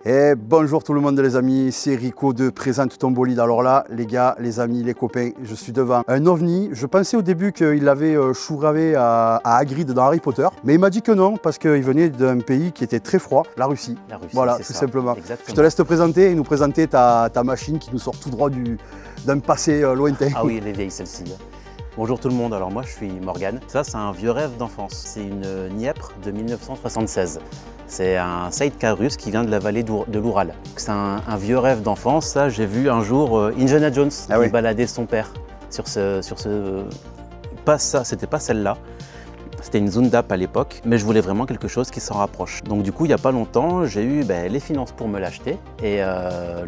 Et bonjour tout le monde les amis, c'est Rico de Présente ton bolide. Alors là les gars, les amis, les copains, je suis devant un ovni. Je pensais au début qu'il l'avait chouravé à Hagrid dans Harry Potter, mais il m'a dit que non parce qu'il venait d'un pays qui était très froid, la Russie. Voilà, tout simplement. Exactement. Je te laisse te présenter et nous présenter ta machine qui nous sort tout droit d'un passé lointain. Ah oui, elle est vieille celle-ci. Bonjour tout le monde, alors moi je suis Morgane. Ça c'est un vieux rêve d'enfance, c'est une Dniepr de 1976. C'est un sidecar russe qui vient de la vallée de l'Oural. C'est un vieux rêve d'enfance, ça j'ai vu un jour Indiana Jones qui baladait son père sur ce... Pas ça, c'était pas celle-là. C'était une Zundap à l'époque, mais je voulais vraiment quelque chose qui s'en rapproche. Donc du coup, il n'y a pas longtemps, j'ai eu les finances pour me l'acheter et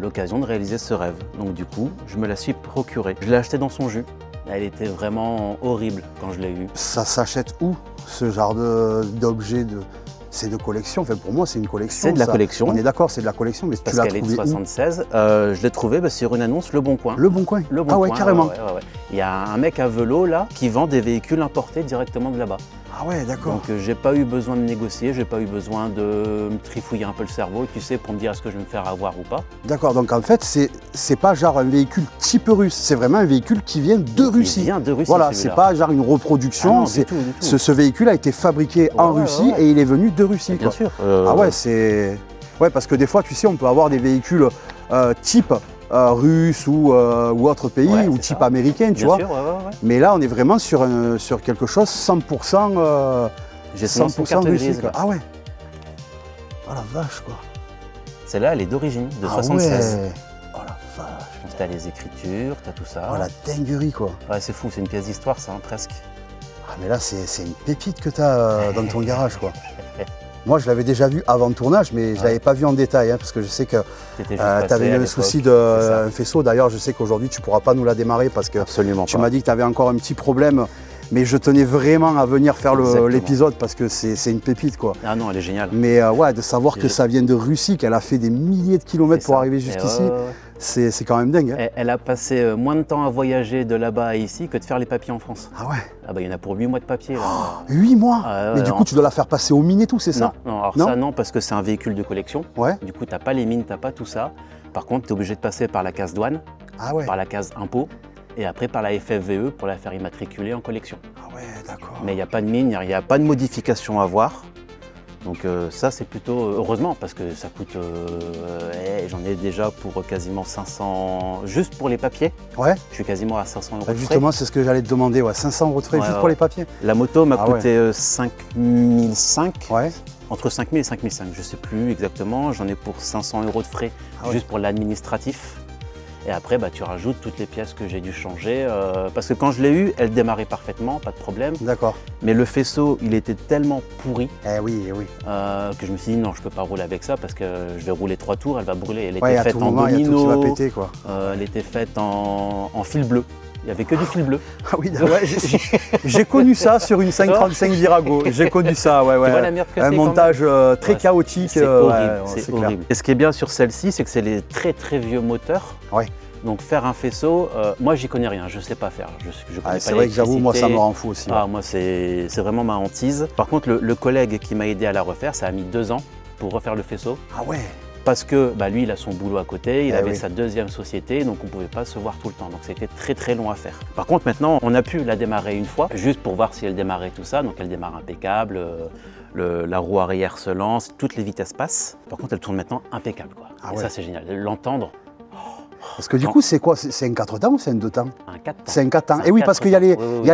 l'occasion de réaliser ce rêve. Donc du coup, je me la suis procurée. Je l'ai achetée dans son jus. Elle était vraiment horrible quand je l'ai eue. Ça s'achète où, ce genre d'objet C'est de collection, enfin pour moi c'est une collection. C'est de la collection. On est d'accord, c'est de la collection, mais parce qu'elle est de 76. Je l'ai trouvée sur une annonce Le Bon Coin. Le Bon Coin. Le Bon Coin, carrément. Ouais. Il y a un mec à Velo là qui vend des véhicules importés directement de là-bas. Ah ouais, d'accord. Donc j'ai pas eu besoin de négocier, j'ai pas eu besoin de me trifouiller un peu le cerveau, tu sais, pour me dire est-ce que je vais me faire avoir ou pas. D'accord, donc en fait c'est pas genre un véhicule type russe, c'est vraiment un véhicule qui vient de Russie. Il vient de Russie. Voilà, c'est pas genre une reproduction. Ah non, du tout. Ce véhicule a été fabriqué en Russie et il est venu de Russie. Bien sûr. Ah ouais, c'est... Ouais, parce que des fois, tu sais, on peut avoir des véhicules type russe ou autre pays, ou type américain, tu vois. Bien sûr, Mais là, on est vraiment sur quelque chose 100%... J'ai 100% Russie, quoi. Ah ouais. Oh la vache, quoi. Celle-là, elle est d'origine, de 76. Ouais. Oh la vache. T'as les écritures, t'as tout ça. Oh la dinguerie, quoi. Ouais, c'est fou, c'est une pièce d'histoire, ça, hein, presque. Ah mais là, c'est une pépite que t'as dans ton garage, quoi. Moi, je l'avais déjà vu avant le tournage, mais je ne l'avais pas vu en détail, hein, parce que je sais que tu avais eu un souci d'un faisceau. D'ailleurs, je sais qu'aujourd'hui, tu ne pourras pas nous la démarrer parce que tu m'as dit que tu avais encore un petit problème. Mais je tenais vraiment à venir faire l'épisode parce que c'est une pépite, quoi. Ah non, elle est géniale. Mais ouais, de savoir que ça vient de Russie, qu'elle a fait des milliers de kilomètres pour arriver jusqu'ici, c'est quand même dingue. Hein. Elle a passé moins de temps à voyager de là-bas à ici que de faire les papiers en France. Ah ouais. Ah bah il y en a pour 8 mois de papier. Là. Oh, 8 mois mais du coup, tu dois la faire passer aux mines et tout, c'est ça? Non, alors ça non, parce que c'est un véhicule de collection. Ouais. Du coup, tu n'as pas les mines, tu n'as pas tout ça. Par contre, tu es obligé de passer par la case douane, par la case impôt, et après par la FFVE pour la faire immatriculer en collection. Ah ouais, d'accord. Mais il n'y a pas de mine, il n'y a pas de modification à voir. Donc ça c'est plutôt heureusement parce que ça coûte, j'en ai déjà pour quasiment 500, juste pour les papiers. Ouais. Je suis quasiment à 500 € de frais. Justement c'est ce que j'allais te demander, 500 € de frais juste pour les papiers. La moto m'a coûté 5005. Ouais. Entre 5000 et 5005, je ne sais plus exactement. J'en ai pour 500 € de frais juste pour l'administratif. Et après, tu rajoutes toutes les pièces que j'ai dû changer. Parce que quand je l'ai eu, elle démarrait parfaitement, pas de problème. D'accord. Mais le faisceau, il était tellement pourri que je me suis dit non, je ne peux pas rouler avec ça parce que je vais rouler 3 tours, elle va brûler. Elle était faite en domino, il y a tout qui va péter, quoi. Elle était faite en fil bleu. Il n'y avait que du fil bleu. Ah oui, j'ai connu ça sur une 535 Virago. J'ai connu ça, ouais. Tu vois la merde que un montage très chaotique. C'est horrible, c'est horrible. Et ce qui est bien sur celle-ci, c'est que c'est les très très vieux moteurs. Ouais. Donc faire un faisceau, moi j'y connais rien, je ne sais pas faire. C'est vrai que j'avoue, moi ça me rend fou aussi. Moi c'est vraiment ma hantise. Par contre le collègue qui m'a aidé à la refaire, ça a mis 2 ans pour refaire le faisceau. Ah ouais. Parce que lui il a son boulot à côté, il avait sa deuxième société, donc on ne pouvait pas se voir tout le temps. Donc c'était très très long à faire. Par contre maintenant on a pu la démarrer une fois, juste pour voir si elle démarrait tout ça. Donc elle démarre impeccable, la roue arrière se lance, toutes les vitesses passent. Par contre elle tourne maintenant impeccable, quoi. Et ça c'est génial, l'entendre. Parce que du coup, c'est quoi? C'est un 4 temps ou c'est un 2 temps? Un 4 temps. C'est un 4 temps. Et oui, parce qu'il y a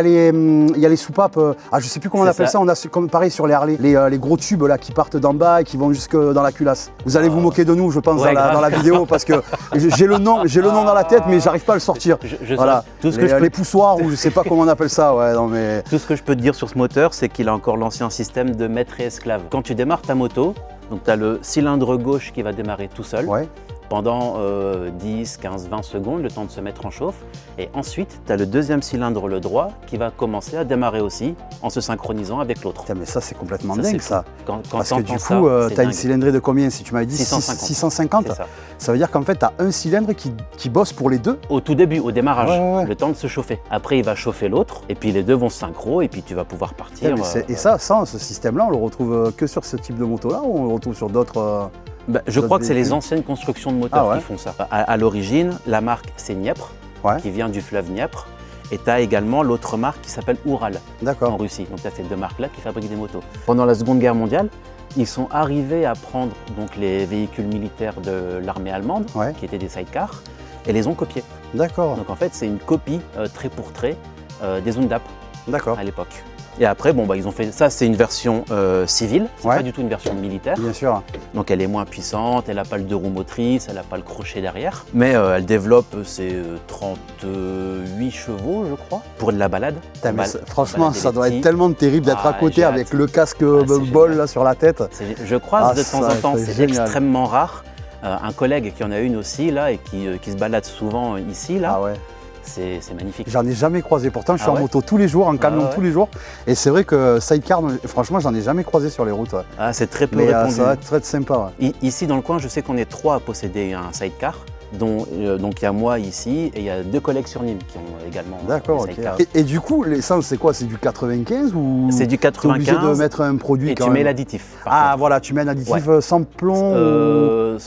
les soupapes, je sais plus comment on appelle ça, on a comme pareil sur les Harley, les gros tubes là qui partent d'en bas et qui vont jusque dans la culasse. Vous allez vous moquer de nous, je pense, dans la vidéo, parce que j'ai le nom dans la tête, mais j'arrive pas à le sortir. Voilà. Les poussoirs, ou je sais pas comment on appelle ça. Tout ce que je peux te dire sur ce moteur, c'est qu'il a encore l'ancien système de maître et esclave. Quand tu démarres ta moto, donc tu as le cylindre gauche qui va démarrer tout seul. Pendant 10, 15, 20 secondes, le temps de se mettre en chauffe. Et ensuite, tu as le deuxième cylindre, le droit, qui va commencer à démarrer aussi en se synchronisant avec l'autre. Mais ça, c'est complètement dingue, ça. Parce que du coup, tu as une cylindrée de combien? Si tu m'avais dit 650, ça veut dire qu'en fait, tu as un cylindre qui bosse pour les deux? Au tout début, au démarrage, le temps de se chauffer. Après, il va chauffer l'autre, et puis les deux vont se synchro, et puis tu vas pouvoir partir. Et ça, ce système-là, on le retrouve que sur ce type de moto-là, ou on le retrouve sur d'autres Je crois que c'est les anciennes constructions de moteurs qui font ça. À l'origine, la marque c'est Dniepr, qui vient du fleuve Dniepr. Et tu as également l'autre marque qui s'appelle Ural en Russie. Donc tu as ces deux marques-là qui fabriquent des motos. Pendant la Seconde Guerre mondiale, ils sont arrivés à prendre donc, les véhicules militaires de l'armée allemande, qui étaient des sidecars, et les ont copiés. D'accord. Donc en fait, c'est une copie trait pour trait des Zundap à l'époque. Et après, ils ont fait ça, c'est une version civile, c'est pas du tout une version militaire. Bien sûr. Donc elle est moins puissante, elle n'a pas le deux roues motrices, elle n'a pas le crochet derrière. Mais elle développe ses 38 chevaux, je crois, pour de la balade. Franchement, ça doit être tellement terrible d'être à côté avec le casque bol là, sur la tête. Je croise de temps en temps, c'est extrêmement rare. Un collègue qui en a une aussi là et qui se balade souvent ici là. C'est magnifique. J'en ai jamais croisé, pourtant je suis en moto tous les jours, en camion tous les jours. Et c'est vrai que sidecar, franchement j'en ai jamais croisé sur les routes. C'est très peu répandu. Ça va être très sympa. Ici dans le coin, je sais qu'on est 3 à posséder un sidecar. Donc il y a moi ici et il y a 2 collègues sur Nîmes qui ont également un sidecar. Et du coup, l'essence c'est quoi? C'est du 95 ou c'est du 95. Tu es obligé de mettre un produit et tu mets l'additif. Voilà, tu mets un additif sans plomb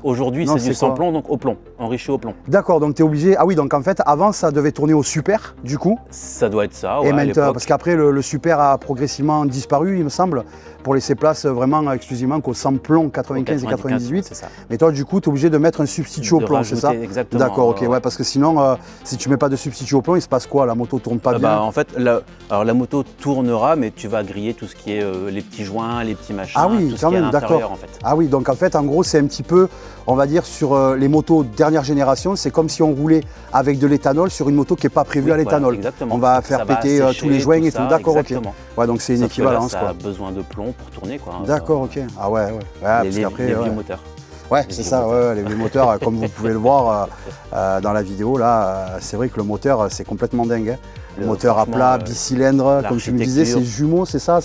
Aujourd'hui, c'est du sans plomb, donc au plomb, enrichi au plomb. D'accord, donc tu es obligé. Ah oui, donc en fait, avant, ça devait tourner au super, du coup. Ça doit être ça, et maintenant, parce qu'après, le super a progressivement disparu, il me semble, pour laisser place vraiment exclusivement qu'au sans plomb 95 et 98. Ça. Mais toi, du coup, tu es obligé de mettre un substitut au plomb, c'est ça? Exactement. D'accord, ok, parce que sinon, si tu mets pas de substitut au plomb, il se passe quoi? La moto tourne pas bien? En fait, la moto tournera, mais tu vas griller tout ce qui est les petits joints, les petits machins, tout ce qui est à l'intérieur, en fait. Ah oui, donc en fait, en gros, c'est un petit peu, on va dire, sur les motos dernière génération, c'est comme si on roulait avec de l'éthanol sur une moto qui n'est pas prévue à l'éthanol. On va faire péter tous les joints et tout. D'accord, ok. Ouais, donc c'est une équivalence. Ça a besoin de plomb pour tourner, quoi. D'accord, ok. Ah ouais. Les vieux moteurs. Ouais, c'est ça, les vieux moteurs, comme vous pouvez le voir dans la vidéo, là, c'est vrai que le moteur, c'est complètement dingue. Le moteur à plat, bicylindre, comme tu me disais, c'est jumeau, c'est ça?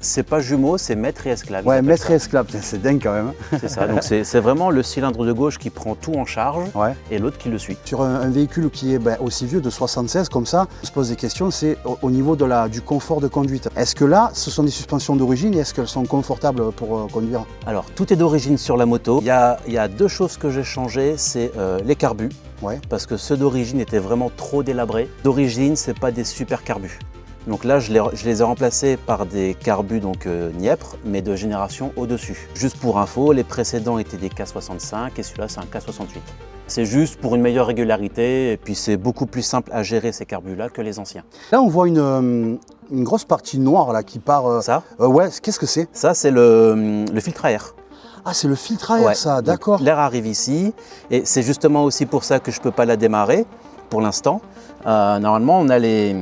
C'est pas jumeau, c'est maître et esclave. Ouais, maître et esclave, c'est dingue quand même. C'est ça, donc c'est vraiment le cylindre de gauche qui prend tout en charge et l'autre qui le suit. Sur un véhicule qui est aussi vieux, de 76 comme ça, on se pose des questions, c'est au niveau du confort de conduite. Est-ce que là, ce sont des suspensions d'origine et est-ce qu'elles sont confortables pour conduire? Alors, tout est d'origine sur la moto. Il y a 2 choses que j'ai changées, c'est les carbus. Parce que ceux d'origine étaient vraiment trop délabrés. D'origine, c'est pas des super carbus. Donc là, je les ai remplacés par des carbus Dniepr, mais de génération au-dessus. Juste pour info, les précédents étaient des K65 et celui-là, c'est un K68. C'est juste pour une meilleure régularité et puis c'est beaucoup plus simple à gérer ces carbus-là que les anciens. Là, on voit une grosse partie noire là, qui part… Ça qu'est-ce que c'est? Ça, c'est le filtre à air. Ah, c'est le filtre à air, ça, d'accord. L'air arrive ici et c'est justement aussi pour ça que je ne peux pas la démarrer pour l'instant. Normalement, on a les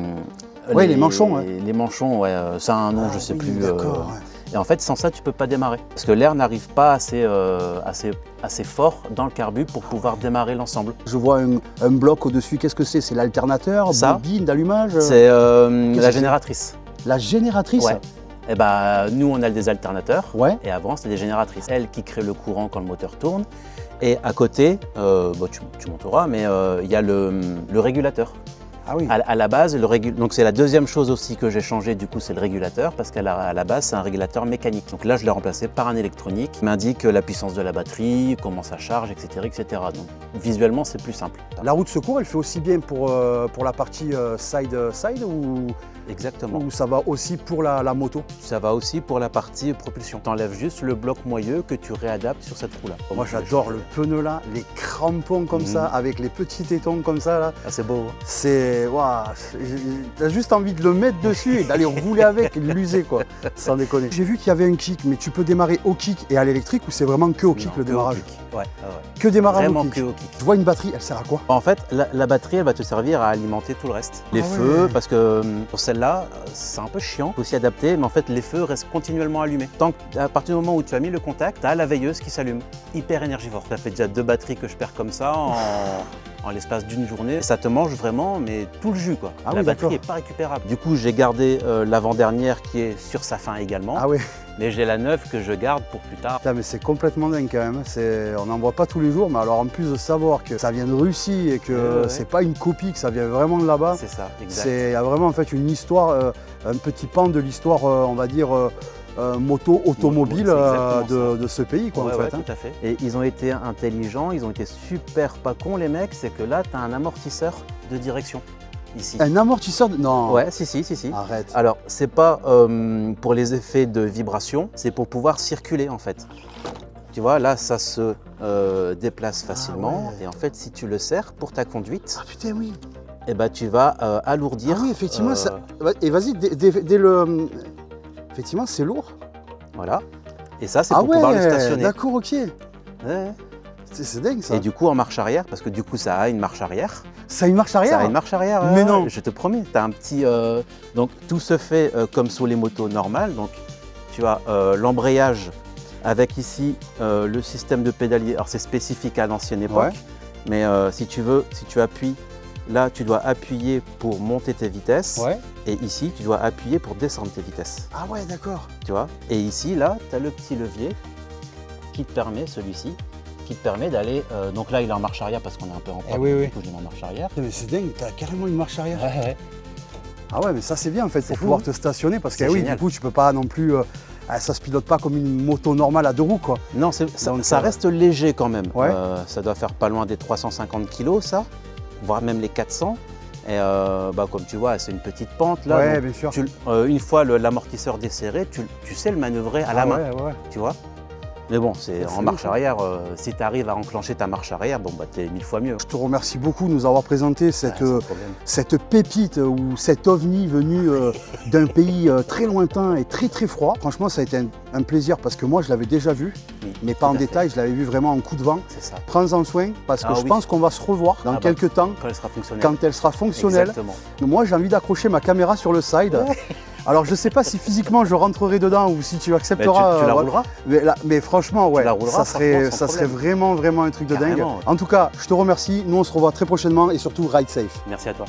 manchons. Les manchons, ça a un nom, je ne sais plus. Et en fait, sans ça, tu ne peux pas démarrer. Parce que l'air n'arrive pas assez fort dans le carbu pour pouvoir démarrer l'ensemble. Je vois un bloc au-dessus, qu'est-ce que c'est? C'est l'alternateur, bobine d'allumage? C'est la génératrice. La génératrice? Et nous, on a des alternateurs. Et avant, c'était des génératrices. Elles qui créent le courant quand le moteur tourne. Et à côté, tu monteras, mais il y a le régulateur. Ah oui. À la base, donc c'est la deuxième chose aussi que j'ai changé, du coup, c'est le régulateur, parce qu'à la base, c'est un régulateur mécanique. Donc là, je l'ai remplacé par un électronique qui m'indique la puissance de la batterie, comment ça charge, etc. etc. Donc visuellement, c'est plus simple. La roue de secours, elle fait aussi bien pour la partie side ou… Exactement. Ou ça va aussi pour la moto? Ça va aussi pour la partie propulsion. Tu enlèves juste le bloc moyeu que tu réadaptes sur cette roue-là. Moi, j'adore le pneu là, les crampons comme ça, avec les petits tétons comme ça là. Ah, c'est beau. C'est… T'as juste envie de le mettre dessus et d'aller rouler avec et de l'user, quoi, sans déconner. J'ai vu qu'il y avait un kick, mais tu peux démarrer au kick et à l'électrique ou c'est vraiment que au kick le démarrage? Que démarrage vraiment au kick. Que au kick. Tu vois, une batterie, elle sert à quoi? En fait, la batterie, elle va te servir à alimenter tout le reste. Les feux, parce que pour celle-là, c'est un peu chiant, il faut s'y adapter, mais en fait, les feux restent continuellement allumés. À partir du moment où tu as mis le contact, tu as la veilleuse qui s'allume, hyper énergivore. Ça fait déjà 2 batteries que je perds comme ça en l'espace d'une journée. Ça te mange vraiment, mais tout le jus, quoi. La batterie n'est pas récupérable. Du coup, j'ai gardé l'avant-dernière qui est sur sa fin également. Mais j'ai la neuve que je garde pour plus tard. Putain, mais c'est complètement dingue quand même. On n'en voit pas tous les jours, mais alors en plus de savoir que ça vient de Russie et que c'est pas une copie, que ça vient vraiment de là-bas. C'est ça, exact. Il y a vraiment en fait une histoire, un petit pan de l'histoire, on va dire, moto automobile c'est exactement de ce pays, quoi, Ouais, en fait. ouais, tout à fait. Et ils ont été intelligents, ils ont été super pas cons les mecs, c'est que là tu as un amortisseur de direction ici. Un amortisseur de... Non. Ouais, si. Arrête. Alors c'est pas pour les effets de vibration, c'est pour pouvoir circuler en fait. Tu vois, là ça se déplace facilement ouais. et en fait si tu le serres pour ta conduite, Ah putain, oui. eh ben, tu vas alourdir. Ah oui, effectivement, ça... Et vas-y, dès le... Effectivement, c'est lourd. Voilà. Et ça c'est pour pouvoir le stationner. D'accord, ok. Ouais. C'est dingue ça. Et du coup en marche arrière, parce que du coup ça a une marche arrière. Ça a une marche arrière? Ça a une marche arrière, Mais non. Je te promets, tu as un petit... Donc tout se fait comme sur les motos normales. Donc tu as l'embrayage avec ici le système de pédalier. Alors c'est spécifique à l'ancienne époque, Ouais. mais si tu veux, si tu appuies, là tu dois appuyer pour monter tes vitesses. Ouais. Et ici tu dois appuyer pour descendre tes vitesses. Ah ouais, d'accord. Tu vois. Et ici, là, tu as le petit levier qui te permet, celui-ci, qui te permet d'aller... donc là il est en marche arrière parce qu'on est un peu en pente, oui, oui. du coup je l'ai mis en marche arrière. Putain, mais c'est dingue, t'as carrément une marche arrière. Ouais. Ah ouais, mais ça c'est bien en fait, pour fou, pouvoir hein. te stationner, parce que C'est oui, génial. du coup tu peux pas non plus... ça se pilote pas comme une moto normale à deux roues, quoi. Non, Donc, ça reste léger quand même. Ouais. Ça doit faire pas loin des 350 kg, ça, voire même les 400. Et comme tu vois, c'est une petite pente là. Ouais, donc bien sûr. une fois l'amortisseur desserré, tu sais le manœuvrer à la main, Ouais. tu vois. Mais bon, c'est C'est en marche ouf, hein. arrière. Si tu arrives à enclencher ta marche arrière, bon bah t'es 1000 fois mieux. Je te remercie beaucoup de nous avoir présenté cette, Sans problème. cette pépite ou cet ovni venu d'un pays très lointain et très très froid. Franchement, ça a été un plaisir parce que moi je l'avais déjà vu, Oui, mais pas tout en à fait. détail, je l'avais vu vraiment en coup de vent. C'est ça. Prends-en soin parce que Ah je oui. pense qu'on va se revoir dans quelques temps Quand elle sera fonctionnelle. quand elle sera fonctionnelle. Exactement. Moi j'ai envie d'accrocher ma caméra sur le side. Alors je sais pas si physiquement je rentrerai dedans ou si tu accepteras. Tu la voilà. rouleras. Mais franchement, ouais, la rouleras, ça serait franchement, sans vraiment un truc de dingue. Carrément. En tout cas, je te remercie. Nous on se revoit très prochainement et surtout ride safe. Merci à toi.